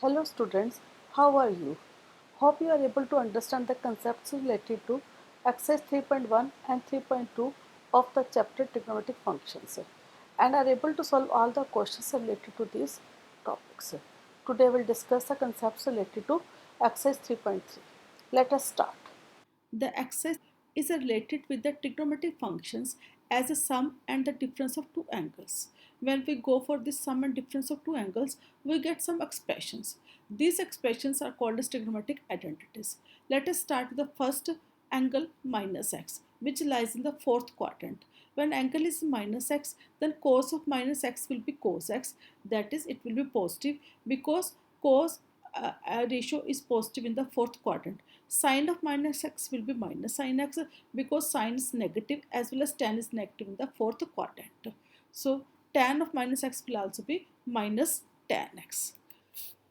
Hello students, how are you? Hope you are able to understand the concepts related to exercise 3.1 and 3.2 of the chapter trigonometric functions and are able to solve all the questions related to these topics. Today we will discuss the concepts related to exercise 3.3. Let us start. The exercise is related with the trigonometric functions as a sum and the difference of two angles. When we go for this sum and difference of two angles, we get some expressions. These expressions are called as trigonometric identities. Let us start with the first angle minus x, which lies in the fourth quadrant. When angle is minus x, then cos of minus x will be cos x, that is, it will be positive because cos ratio is positive in the fourth quadrant. Sine of minus x will be minus sine x because sine is negative as well as tan is negative in the fourth quadrant. So tan of minus x will also be minus tan x.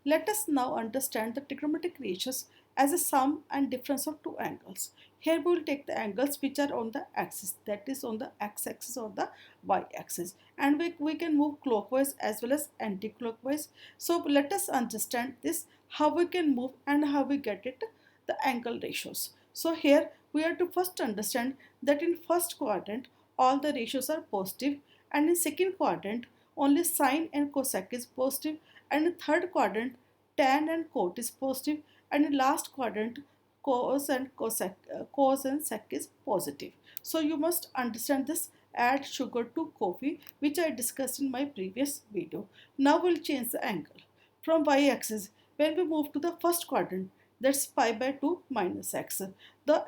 Let us now understand the trigonometric ratios as a sum and difference of two angles. Here we will take the angles which are on the axis, that is on the x-axis or the y-axis, and we can move clockwise as well as anti-clockwise. So let us understand this, how we can move and how we get it, the angle ratios. So here we have to first understand that in first quadrant all the ratios are positive, and in second quadrant only sine and cosec is positive, and in third quadrant tan and cot is positive, and in last quadrant cos and sec is positive. So you must understand this add sugar to coffee, which I discussed in my previous video. Now we'll change the angle from y-axis. When we move to the first quadrant, that's pi by 2 minus x.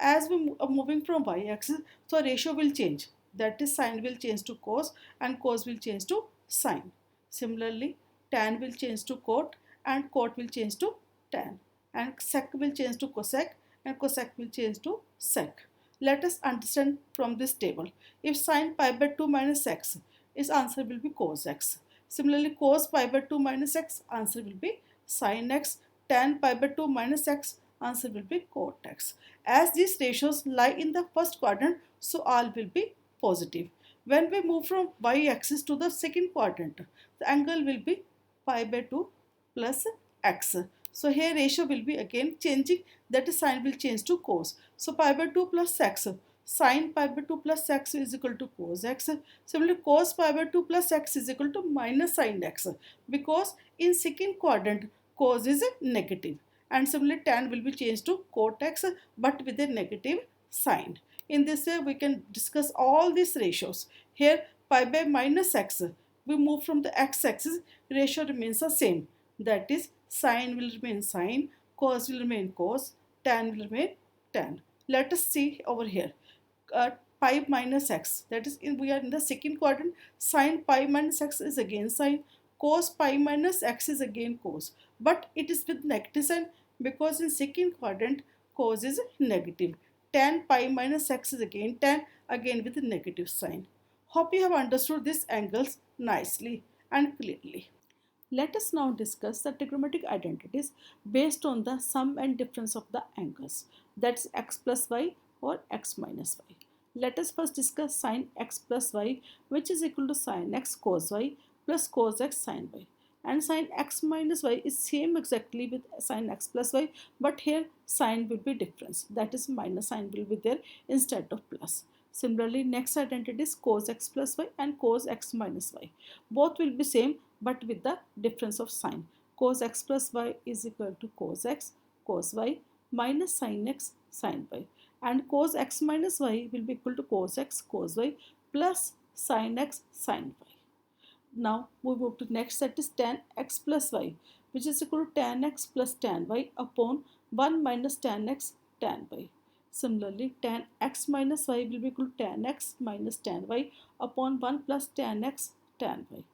As we are moving from y-axis, so ratio will change. That is, sine will change to cos and cos will change to sine. Similarly, tan will change to cot and cot will change to tan, and sec will change to cosec and cosec will change to sec. Let us understand from this table. If sine pi by 2 minus x, its answer will be cos x. Similarly, cos pi by 2 minus x, answer will be sin x. Tan pi by 2 minus x, answer will be cot x. As these ratios lie in the first quadrant, so all will be positive. When we move from y-axis to the second quadrant, the angle will be pi by 2 plus x. So here ratio will be again changing, that is sine will change to cos. So pi by 2 plus x, sine pi by 2 plus x is equal to cos x. Similarly, cos pi by 2 plus x is equal to minus sine x, because in second quadrant cos is negative, and similarly tan will be changed to cot x but with a negative sign. In this way we can discuss all these ratios. Here pi by minus x, we move from the x-axis, ratio remains the same, that is sine will remain sine, cos will remain cos, tan will remain tan. Let us see over here. Pi minus x, that is we are in the second quadrant. Sine pi minus x is again sine, cos pi minus x is again cos, but it is with negative sign because in second quadrant cos is negative. Tan pi minus x is again tan, again with negative sign. Hope you have understood these angles nicely and clearly. Let us now discuss the trigonometric identities based on the sum and difference of the angles, that's x plus y or x minus y. Let us first discuss sin x plus y, which is equal to sin x cos y plus cos x sin y. And sin x minus y is same exactly with sin x plus y, but here sign will be difference, that is minus sign will be there instead of plus. Similarly, next identity is cos x plus y and cos x minus y. Both will be same but with the difference of sign. Cos x plus y is equal to cos x cos y minus sin x sin y, and cos x minus y will be equal to cos x cos y plus sin x sin y. Now we move to next set is tan x plus y, which is equal to tan x plus tan y upon 1 minus tan x tan y. Similarly, tan x minus y will be equal to tan x minus tan y upon 1 plus tan x tan y.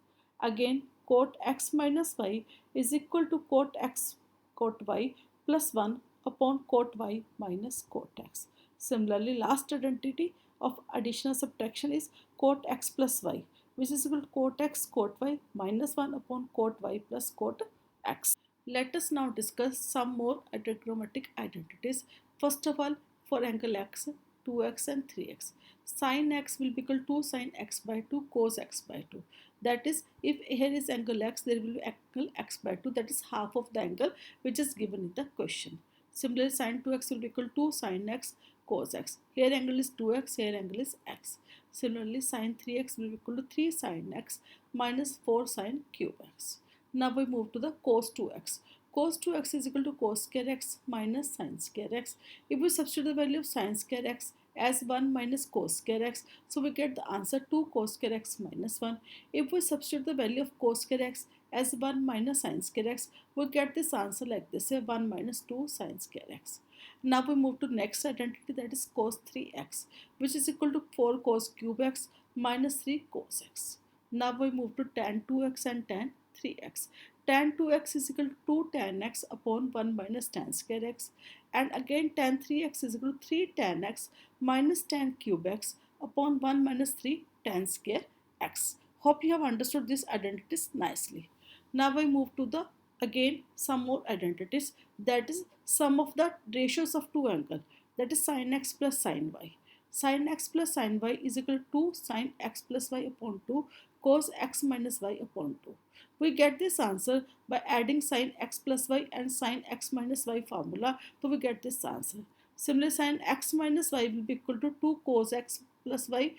Again, cot x minus y is equal to cot x cot y plus 1 upon cot y minus cot x. Similarly, last identity of addition or subtraction is cot x plus y, which is equal to cot x cot y minus 1 upon cot y plus cot x. Let us now discuss some more trigonometric identities. First of all, for angle x, 2x and 3x. Sin x will be equal to sin x by 2 cos x by 2. That is, if here is angle x, there will be angle x by 2, that is half of the angle which is given in the question. Similarly, sin 2x will be equal to sin x cos x. Here angle is 2x, here angle is x. Similarly, sin 3x will be equal to 3 sin x minus 4 sin cube x. Now we move to the cos 2x. Cos 2x is equal to cos square x minus sin square x. If we substitute the value of sin square x as 1 minus cos square x, so we get the answer 2 cos square x minus 1. If we substitute the value of cos square x as 1 minus sin square x, we get this answer like this, 1 minus 2 sin square x. Now we move to next identity, that is cos 3x, which is equal to 4 cos cube x minus 3 cos x. Now we move to tan 2x and tan 3x. Tan 2x is equal to 2 tan x upon 1 minus tan square x, and again tan 3x is equal to 3 tan x minus tan cube x upon 1 minus 3 tan square x. Hope you have understood these identities nicely. Now we move to the again some more identities, that is sum of the ratios of two angles, that is sin x plus sin y. Sin x plus sin y is equal to sin x plus y upon 2 cos x minus y upon 2. We get this answer by adding sin x plus y and sin x minus y formula, so we get this answer. Similarly, sin x minus y will be equal to 2 cos x plus y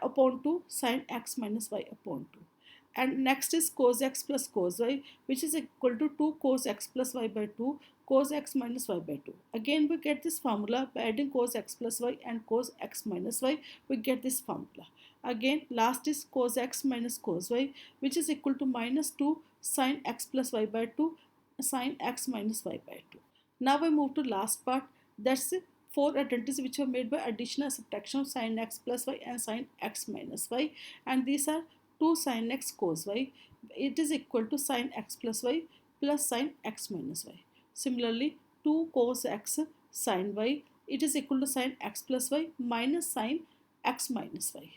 upon 2 sin x minus y upon 2. And next is cos x plus cos y, which is equal to 2 cos x plus y by 2 cos x minus y by 2. Again we get this formula by adding cos x plus y and cos x minus y, we get this formula. Again last is cos x minus cos y, which is equal to minus 2 sin x plus y by 2 sin x minus y by 2. Now we move to last part, that's the four identities which are made by addition and subtraction of sin x plus y and sin x minus y, and these are 2 sin x cos y, it is equal to sin x plus y plus sin x minus y. Similarly, 2 cos x sin y, it is equal to sin x plus y minus sin x minus y.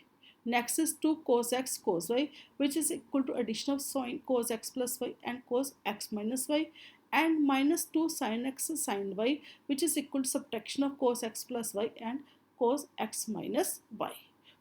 Next is 2 cos x cos y, which is equal to addition of sin cos x plus y and cos x minus y, and minus 2 sin x sin y, which is equal to subtraction of cos x plus y and cos x minus y.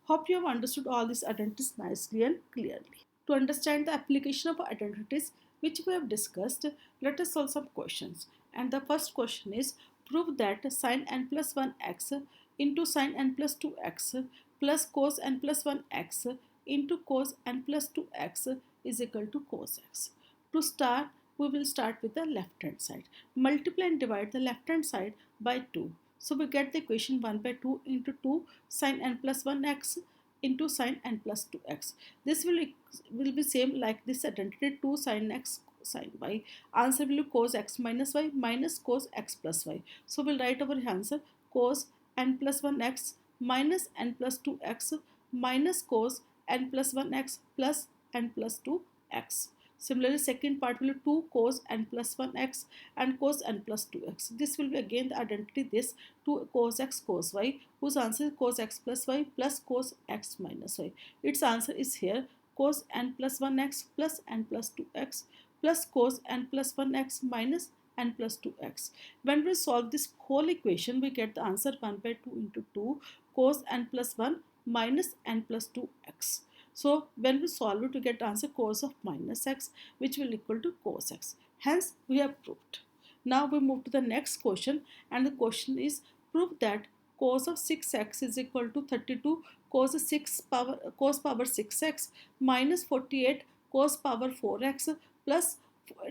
Hope you have understood all these identities nicely and clearly. To understand the application of identities which we have discussed, let us solve some questions. And the first question is, prove that sin n plus 1x into sin n plus 2x plus cos n plus 1x into cos n plus 2x is equal to cos x. To start, we will start with the left hand side. Multiply and divide the left hand side by 2. So we get the equation 1 by 2 into 2 sin n plus 1x into sin n plus 2x. This will be same like this identity, 2 sin x sin y. Answer will be cos x minus y minus cos x plus y. So we'll write our answer cos n plus 1x minus n plus 2x minus cos n plus 1x plus n plus 2x. Similarly, second part will be 2 cos n plus 1x and cos n plus 2x. This will be again the identity, this 2 cos x cos y, whose answer is cos x plus y plus cos x minus y. Its answer is here cos n plus 1x plus n plus 2x plus cos n plus 1x minus n plus 2x. When we solve this whole equation, we get the answer 1 by 2 into 2 cos n plus 1 minus n plus 2x. So when we solve it, we get answer cos of minus x, which will equal to cos x. Hence we have proved. Now we move to the next question, and the question is, prove that cos of 6x is equal to 32 cos power 6x minus 48 cos power 4x plus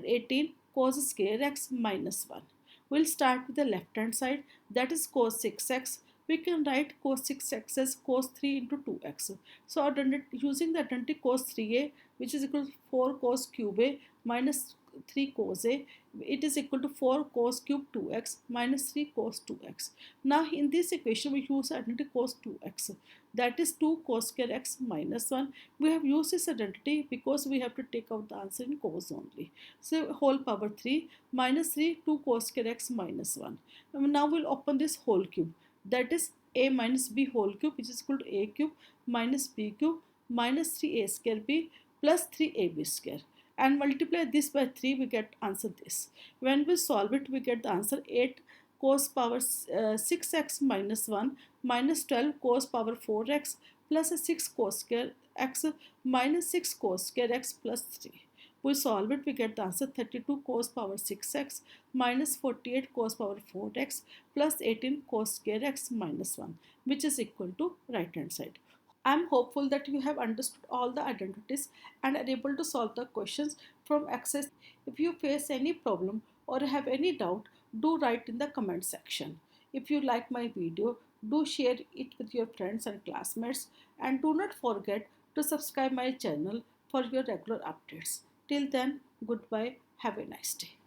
18 cos square x minus 1. We'll start with the left hand side, that is cos 6x. We can write cos 6x as cos 3 into 2x. So using the identity cos 3a, which is equal to 4 cos cube a minus 3 cos a, it is equal to 4 cos cube 2x minus 3 cos 2x. Now in this equation we use identity cos 2x, that is 2 cos square x minus 1. We have used this identity because we have to take out the answer in cos only. So whole power 3 minus 3 2 cos square x minus 1. Now we'll open this whole cube, that is a minus b whole cube, which is equal to a cube minus b cube minus 3a square b plus 3ab square, and multiply this by 3, we get answer this. When we solve it, we get the answer 8 cos power 6x minus 1 minus 12 cos power 4x plus 6 cos square x minus 6 cos square x plus 3. We solve it, we get the answer 32 cos power 6x minus 48 cos power 4x plus 18 cos square x minus 1, which is equal to right hand side. I am hopeful that you have understood all the identities and are able to solve the questions from exercise. If you face any problem or have any doubt, do write in the comment section. If you like my video, do share it with your friends and classmates, and do not forget to subscribe my channel for your regular updates. Till then, goodbye. Have a nice day.